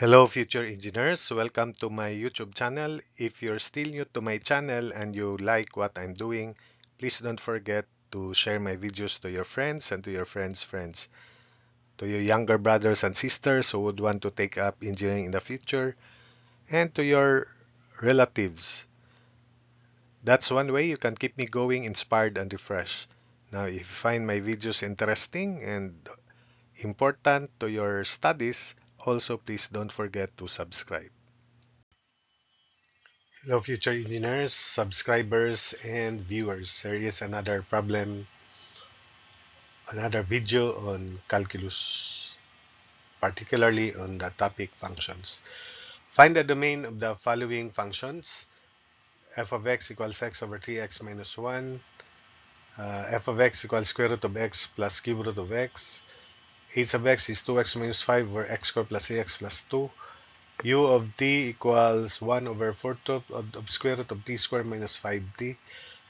Hello future engineers, welcome to my YouTube channel. If you're still new to my channel and you like what I'm doing, please don't forget to share my videos to your friends and to your friends' friends. To your younger brothers and sisters who would want to take up engineering in the future, and to your relatives. That's one way you can keep me going, inspired and refreshed. Now, if you find my videos interesting and important to your studies, also please don't forget to subscribe. Hello, future engineers, subscribers, and viewers. There is another problem, another video on calculus, particularly on the topic functions. Find the domain of the following functions. F of x equals x over 3x minus 1. F of x equals square root of x plus cube root of x. H of x is 2x minus 5 over x squared plus ax plus 2. U of t equals 1 over 4 of square root of t squared minus 5t.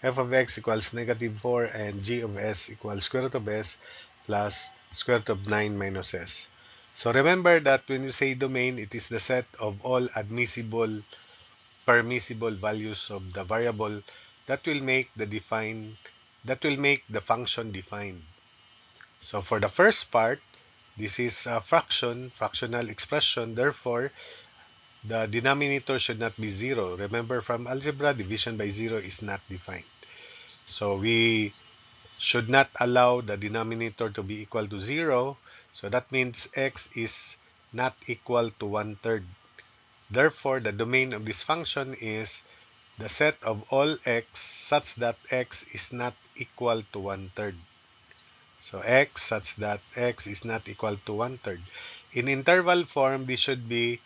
F of x equals negative 4 and g of s equals square root of s plus square root of 9 minus s. So remember that when you say domain, it is the set of all admissible, permissible values of the variable that will make the function defined. So for the first part, this is a fraction, fractional expression. Therefore, the denominator should not be 0. Remember from algebra, division by 0 is not defined. So we should not allow the denominator to be equal to 0. So that means x is not equal to 1/3. Therefore, the domain of this function is the set of all x such that x is not equal to 1/3. So x such that x is not equal to 1/3. In interval form, this should be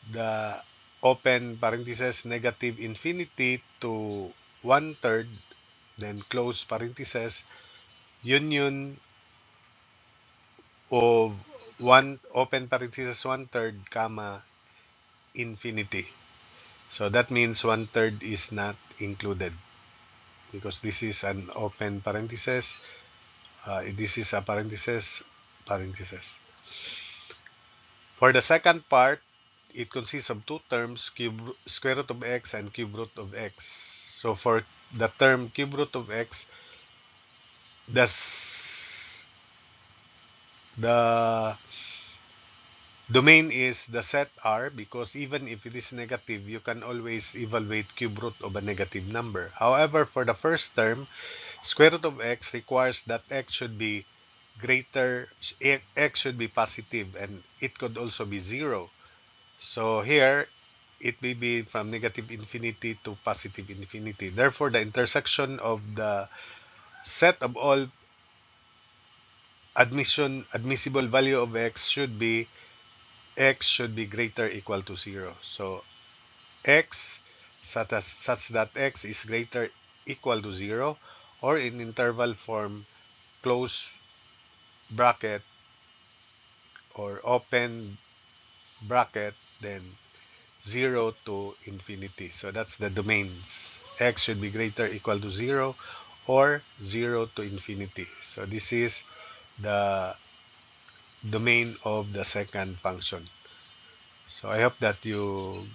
the open parenthesis negative infinity to 1/3, then close parenthesis, union of one open parenthesis 1/3 comma infinity. So that means 1/3 is not included because this is an open parenthesis. This is a parenthesis. For the second part, it consists of two terms, square root of x and cube root of x. So for the term cube root of x, the domain is the set R because even if it is negative, you can always evaluate cube root of a negative number. However, for the first term, square root of x requires that x should be positive and it could also be 0. So here, it may be from negative infinity to positive infinity. Therefore, the intersection of the set of all admissible value of x should be greater or equal to 0. So x such that x is greater or equal to 0, or in interval form, close bracket or open bracket, then 0 to infinity. So that's the domains. X should be greater or equal to 0 or 0 to infinity. So this is the domain of the second function. So I hope that you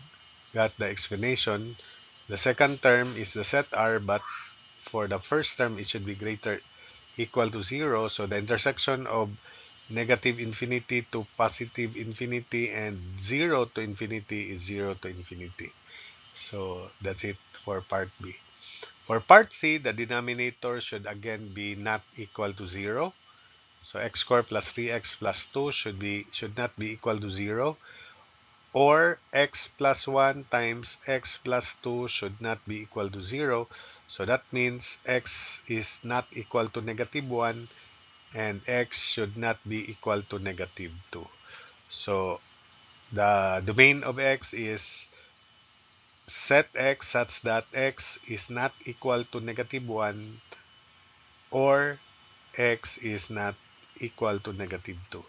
got the explanation. The second term is the set R, but for the first term, it should be greater equal to 0. So the intersection of negative infinity to positive infinity and 0 to infinity is 0 to infinity. So that's it for part B. For part C, the denominator should again be not equal to 0. So x squared plus 3x plus 2 should not be equal to 0. Or x plus 1 times x plus 2 should not be equal to 0. So that means x is not equal to negative 1 and x should not be equal to negative 2. So the domain of x is set x such that x is not equal to negative 1 or x is not equal to negative 2.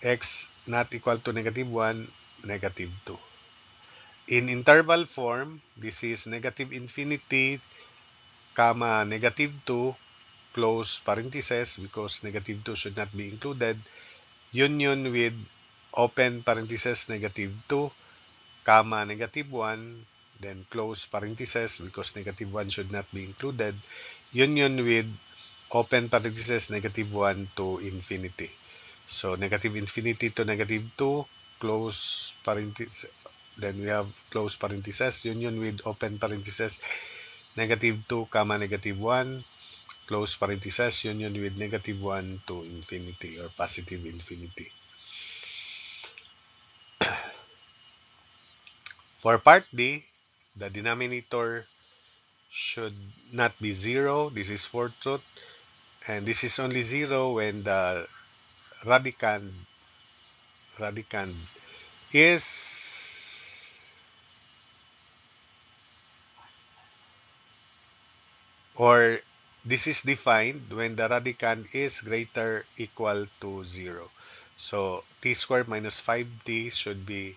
X not equal to negative 1, negative 2. In interval form, this is negative infinity, comma, negative 2, close parenthesis because negative 2 should not be included, union with open parenthesis negative 2, comma negative 1, then close parenthesis because negative 1 should not be included, union with open parenthesis negative 1 to infinity. So negative infinity to negative 2, close parenthesis, then we have close parenthesis, union with open parenthesis negative 2, comma negative 1, close parenthesis, union with negative 1 to infinity or positive infinity. For part D, the denominator should not be 0. This is fourth truth. And this is only 0 when the radicand is or this is defined when the radicand is greater equal to 0. So t squared minus 5t should be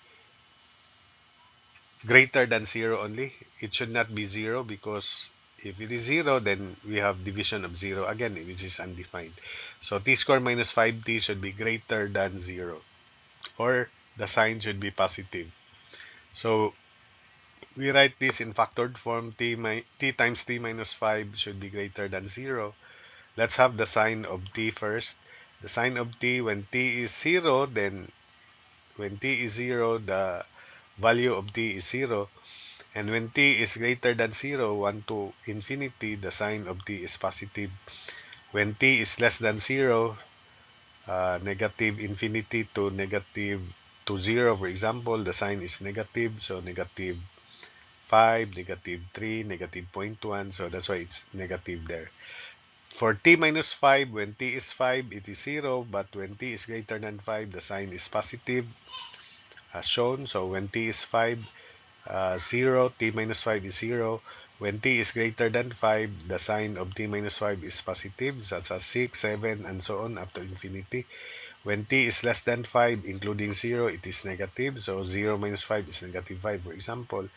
greater than 0 only. It should not be 0 because if it is 0, then we have division of 0 again, which is undefined. So t squared minus 5t should be greater than 0, or the sign should be positive. So we write this in factored form. T times t minus 5 should be greater than 0. Let's have the sign of t first. The sign of t, when t is 0, then when t is 0, the value of t is 0. And when t is greater than 0, 1 to infinity, the sign of t is positive. When t is less than 0, negative infinity to negative to 0, for example, the sign is negative. So negative 5, negative 3, negative 0.1. So that's why it's negative there. For t minus 5, when t is 5, it is 0. But when t is greater than 5, the sign is positive, as shown. So when t is 5, 0, t minus 5 is 0. When t is greater than 5, the sign of t minus 5 is positive, such as 6, 7, and so on up to infinity. When t is less than 5, including 0, it is negative. So 0 minus 5 is negative 5, for example.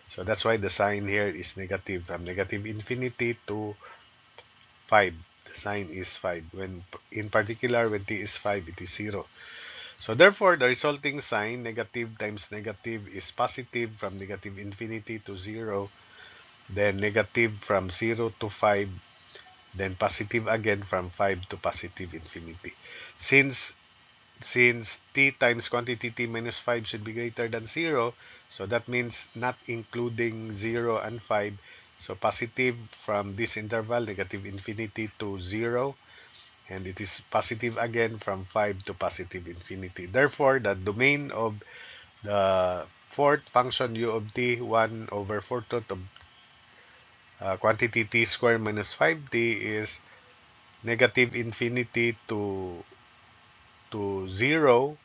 So that's why the sign here is negative. From negative infinity to 5, the sign is 5. When, in particular, when t is 5, it is 0. So therefore, the resulting sign, negative times negative, is positive from negative infinity to 0, then negative from 0 to 5, then positive again from 5 to positive infinity. Since t times quantity t minus 5 should be greater than 0, so that means not including 0 and 5. So positive from this interval, negative infinity to 0, and it is positive again from 5 to positive infinity. Therefore, the domain of the fourth function u of t, 1 over 4th root of quantity t squared minus 5t is negative infinity to 0,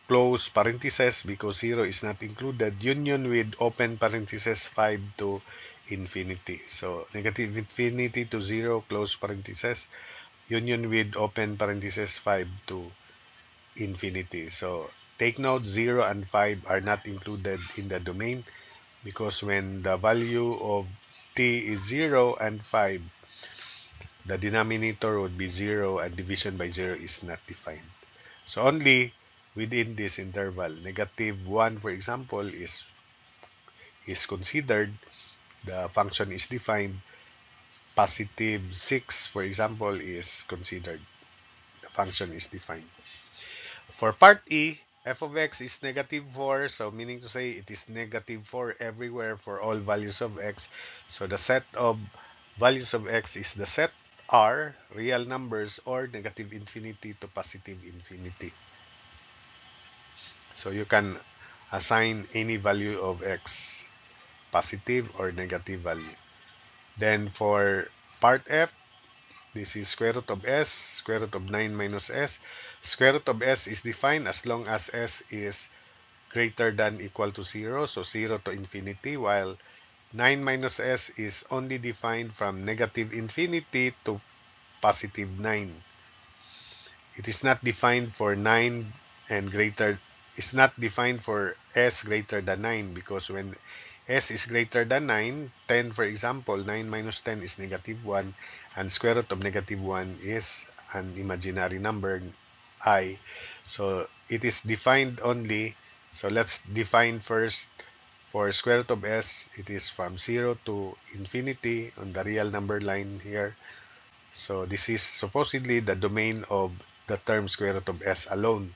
close parentheses because 0 is not included, union with open parentheses 5 to infinity. So negative infinity to 0, close parentheses, union with open parentheses 5 to infinity. So take note, 0 and 5 are not included in the domain because when the value of t is 0 and 5, the denominator would be 0 and division by 0 is not defined. So only within this interval, negative 1, for example, is considered, the function is defined. Positive 6, for example, is considered, the function is defined. For part E, f of x is negative 4, so meaning to say it is negative 4 everywhere for all values of x. So the set of values of x is the set R, real numbers, or negative infinity to positive infinity. So you can assign any value of x, positive or negative value. Then for part F, this is square root of s, square root of 9 minus s. Square root of s is defined as long as s is greater than equal to 0, so 0 to infinity, while 9 minus s is only defined from negative infinity to positive 9. It is not defined for 9 and greater, it's not defined for s greater than 9 because when s is greater than 9, 10 for example, 9 minus 10 is negative 1, and square root of negative 1 is an imaginary number I. So it is defined only. So let's define first for square root of s. It is from 0 to infinity on the real number line here. So this is supposedly the domain of the term square root of s alone.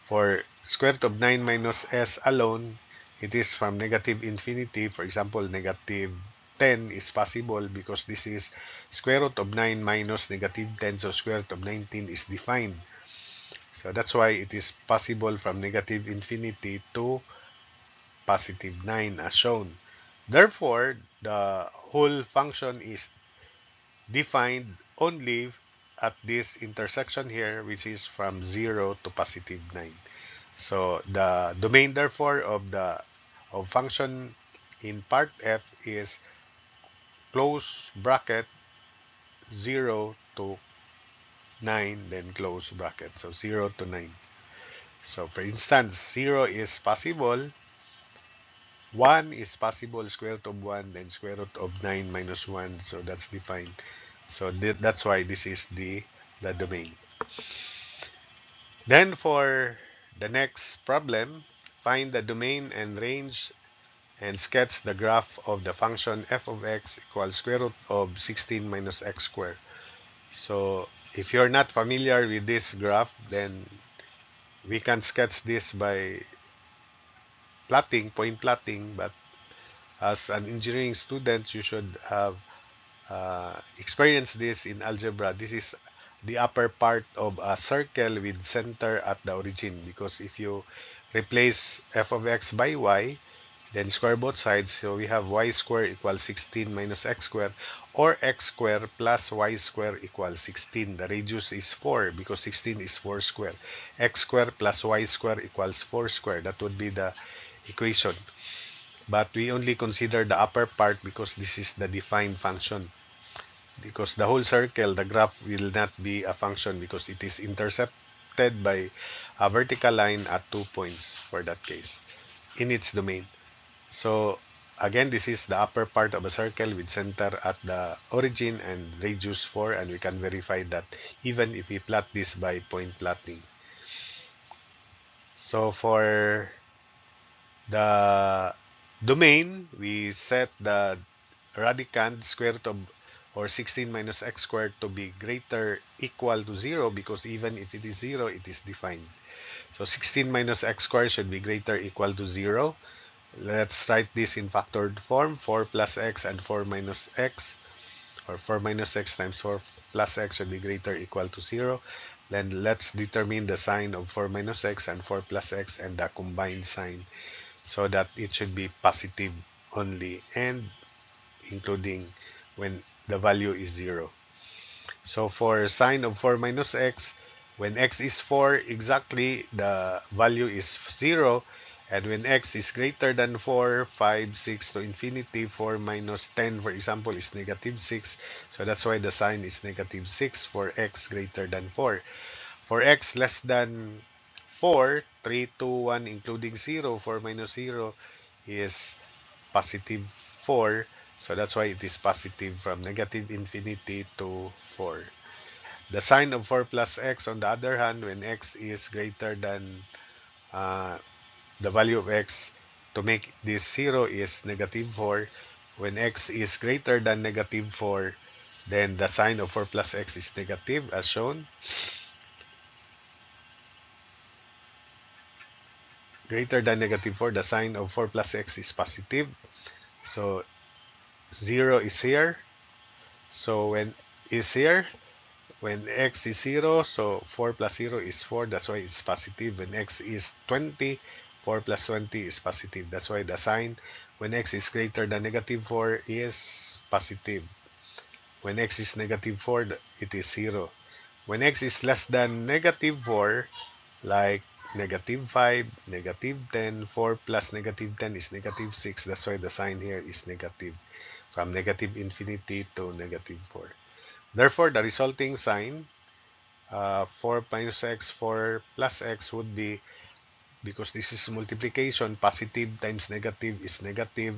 For square root of 9 minus s alone, it is from negative infinity. For example, negative 10 is possible because this is square root of 9 minus negative 10, so square root of 19 is defined. So that's why it is possible from negative infinity to positive 9 as shown. Therefore, the whole function is defined only at this intersection here, which is from 0 to positive 9. So the domain therefore of function in part f is close bracket 0 to 9, then close bracket. So 0 to 9. So for instance, 0 is possible, 1 is possible, square root of 1, then square root of 9 minus 1. So that's defined. So that's why this is the domain. Then for the next problem, find the domain and range and sketch the graph of the function f of x equals square root of 16 minus x squared. So if you're not familiar with this graph, then we can sketch this by plotting, point plotting, but as an engineering student, you should have experienced this in algebra. This is the upper part of a circle with center at the origin, because if you replace f of x by y, then square both sides, so we have y squared equals 16 minus x squared, or x squared plus y squared equals 16. The radius is 4 because 16 is 4 squared. X squared plus y squared equals 4 squared. That would be the equation. But we only consider the upper part because this is the defined function. Because the whole circle, the graph will not be a function because it is intercepted by a vertical line at 2 points for that case in its domain. So again, this is the upper part of a circle with center at the origin and radius 4, and we can verify that even if we plot this by point plotting. So for the domain, we set the radicand square root of or 16 minus x squared to be greater equal to 0, because even if it is 0, it is defined. So 16 minus x squared should be greater equal to 0. Let's write this in factored form. 4 plus x and 4 minus x, or 4 minus x times 4 plus x should be greater equal to 0. Then let's determine the sign of 4 minus x and 4 plus x and the combined sign, so that it should be positive only and including when the value is 0. So for sign of 4 minus x, when x is 4 exactly, the value is 0. And when x is greater than 4, 5, 6 to infinity, 4 minus 10, for example, is negative 6. So that's why the sign is negative 6 for x greater than 4. For x less than 4, 3, 2, 1, including 0, 4 minus 0 is positive 4. So that's why it is positive from negative infinity to 4. The sign of 4 plus x, on the other hand, when x is greater than the value of x, to make this 0 is negative 4. When x is greater than negative 4, then the sign of 4 plus x is negative, as shown. Greater than negative 4, the sign of 4 plus x is positive. So 0 is here. So when is here, when x is 0, so 4 plus 0 is 4. That's why it's positive. When x is 20, 4 plus 20 is positive. That's why the sign when x is greater than negative 4 is positive. When x is negative 4, it is 0. When x is less than negative 4, like negative 5, negative 10, 4 plus negative 10 is negative 6. That's why the sign here is negative, from negative infinity to negative 4. Therefore, the resulting sign, 4 minus x, 4 plus x, would be, because this is multiplication, positive times negative is negative.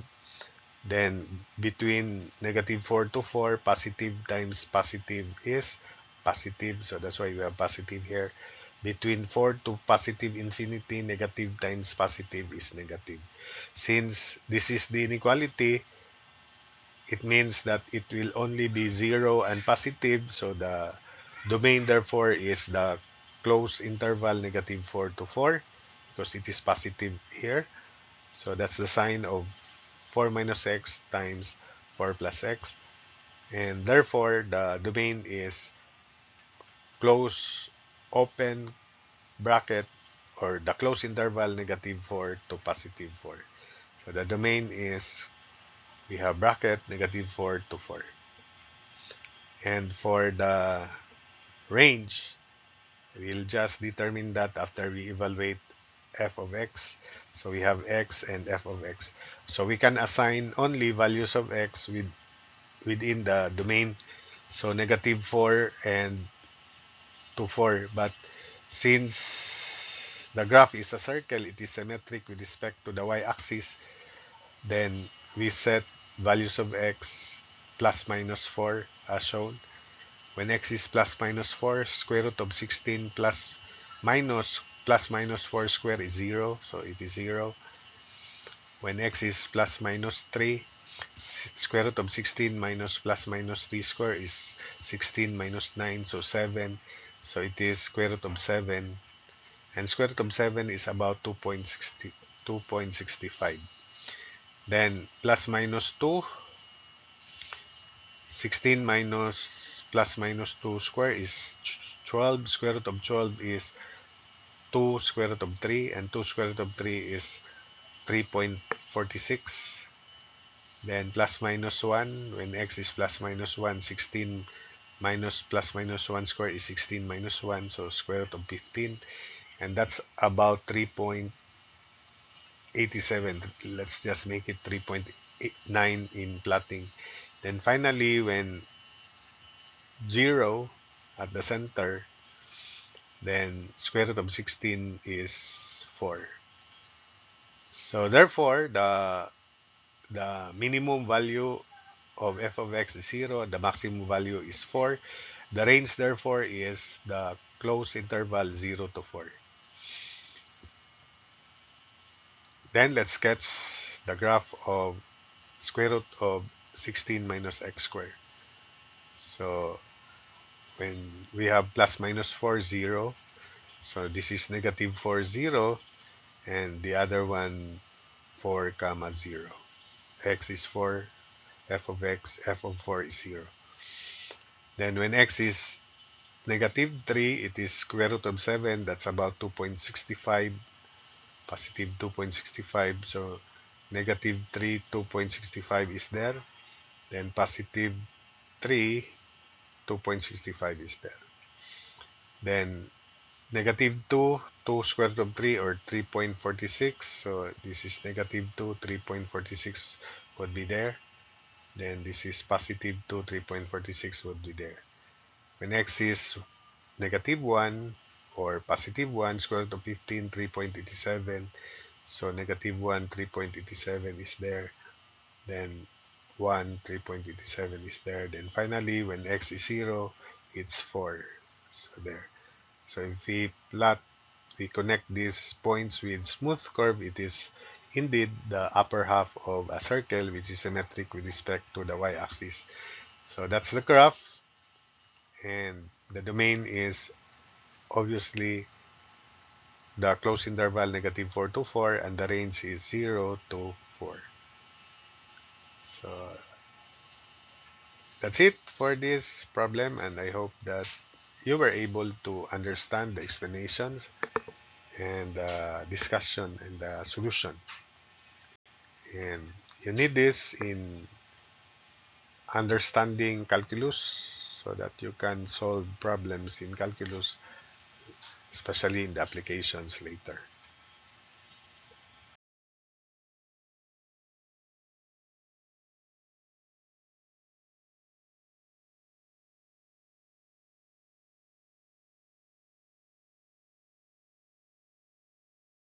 Then between negative 4 to 4, positive times positive is positive, so that's why we have positive here. Between 4 to positive infinity, negative times positive is negative. Since this is the inequality, it means that it will only be 0 and positive, so the domain therefore is the closed interval negative 4 to 4 because it is positive here. So that's the sign of 4 minus x times 4 plus x, and therefore the domain is close open bracket or the closed interval negative 4 to positive 4. So the domain is, we have bracket negative 4 to 4. And for the range, we'll just determine that after we evaluate f of x. So we have x and f of x. So we can assign only values of x within the domain. So negative 4 and to 4. But since the graph is a circle, it is symmetric with respect to the y-axis, then we set values of x plus minus 4 as shown. When x is plus minus 4, square root of 16 plus minus 4 square is 0, so it is 0. When x is plus minus 3, square root of 16 minus plus minus 3 square is 16 minus 9, so 7. So it is square root of 7. And square root of 7 is about 2.65. Then plus minus 2, 16 minus plus minus 2 square is 12. Square root of 12 is 2 square root of 3, and 2 square root of 3 is 3.46. Then plus minus 1, when x is plus minus 1, 16 minus plus minus 1 square is 16 minus 1, so square root of 15. And that's about 3.87. Let's just make it 3.9 in plotting. Then finally, when 0 at the center, then square root of 16 is 4. So therefore, the minimum value of f of x is 0, the maximum value is 4. The range therefore is the closed interval 0 to 4. Then let's sketch the graph of square root of 16 minus x squared. So when we have plus minus 4, 0, so this is negative 4, 0, and the other one 4 comma 0. X is 4, f of x, f of 4 is 0. Then when x is negative 3, it is square root of 7, that's about 2.65, positive 2.65, so negative 3, 2.65 is there, then positive 3, 2.65 is there. Then negative 2, 2 square root of 3 or 3.46, so this is negative 2, 3.46 would be there. Then this is positive 2, 3.46 would be there. When x is negative 1 or positive 1, square root of 15, 3.87. So negative 1, 3.87 is there. Then 1, 3.87 is there. Then finally, when x is 0, it's 4. So there. So if we plot, we connect these points with smooth curve, it is indeed the upper half of a circle which is symmetric with respect to the y-axis. So that's the graph, and the domain is obviously the closed interval negative 4 to 4, and the range is 0 to 4. So that's it for this problem, and I hope that you were able to understand the explanations and the discussion and the solution. And you need this in understanding calculus so that you can solve problems in calculus, especially in the applications later.